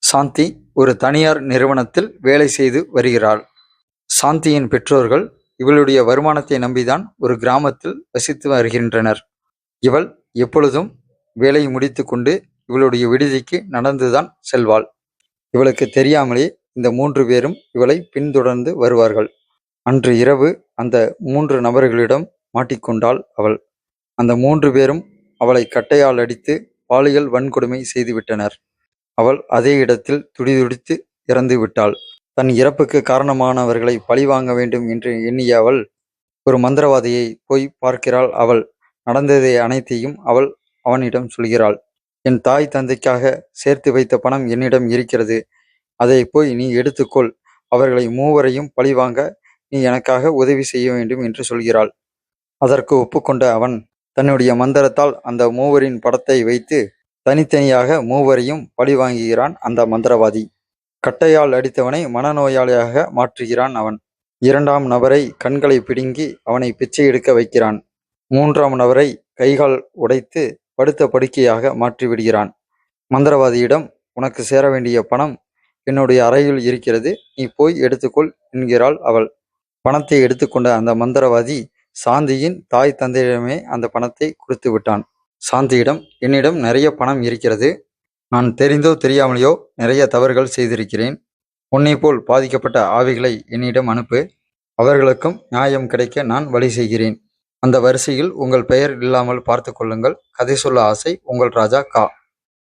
சாந்தி ஒரு தனியார் நிறுவனத்தில் வேலை செய்து வருகிறாள். சாந்தியின் பெற்றோர்கள் இவளுடைய வருமானத்தை நம்பிதான் ஒரு கிராமத்தில் வசித்து வருகின்றனர். இவள் எப்பொழுதும் வேலை முடித்து கொண்டு இவளுடைய விடுதிக்கு நடந்துதான் செல்வாள். இவளுக்கு தெரியாமலே இந்த 3 பேரும் இவளை பின்தொடர்ந்து வருவார்கள். அன்று இரவு அந்த 3 நபர்களிடம் மாட்டிக்கொண்டாள் அவள். அந்த 3 பேரும் அவளை கட்டையால் அடித்து பாலியல் வன்கொடுமை செய்துவிட்டனர். அவள் அதே இடத்தில் துடிதுடித்து இறந்து விட்டாள். தன் இறப்புக்கு காரணமானவர்களை பழிவாங்க வேண்டும் என்று எண்ணிய அவள் ஒரு மந்திரவாதியை போய் பார்க்கிறாள். அவள் நடந்ததை அனைத்தையும் அவனிடம் சொல்கிறாள். என் தாய் தந்தைக்காக சேர்த்து வைத்த பணம் என்னிடம் இருக்கிறது. அதை போய் நீ எடுத்துக்கொள். அவர்களை 3வரையும் பழிவாங்க நீ எனக்காக உதவி செய்ய வேண்டும் என்று சொல்கிறாள். அதற்கு ஒப்புக்கொண்ட அவன் தன்னுடைய மந்திரத்தால் அந்த 3வரின் படத்தை வைத்து தனித்தனியாக 3வரையும் பழி வாங்குகிறான். அந்த மந்திரவாதி கட்டையால் அடித்தவனை மனநோயாளியாக மாற்றுகிறான். அவன் 2ஆம் நபரை கண்களை பிடுங்கி அவனை பிச்சை எடுக்க வைக்கிறான். 3ஆம் நபரை கைகால் உடைத்து படுத்த படுக்கையாக மாற்றிவிடுகிறான். மந்திரவாதியிடம், உனக்கு சேர வேண்டிய பணம் என்னுடைய அறையில் இருக்கிறது, நீ போய் எடுத்துக்கொள் என்கிறாள் அவள். பணத்தை எடுத்துக்கொண்ட அந்த மந்திரவாதி சாந்தியின் தாய் தந்தையிடமே அந்த பணத்தை கொடுத்து விட்டான். சாந்தியிடம், என்னிடம் நிறைய பணம் இருக்கிறது. நான் தெரிந்தோ தெரியாமலையோ நிறைய தவறுகள் செய்திருக்கிறேன். உன்னை போல் பாதிக்கப்பட்ட ஆவிகளை என்னிடம் அனுப்பு. அவர்களுக்கும் நியாயம் கிடைக்க நான் வழி செய்கிறேன். அந்த வரிசையில் உங்கள் பெயர் இல்லாமல் பார்த்து கொள்ளுங்கள். கதை சொல்ல ஆசை, உங்கள் ராஜா கா.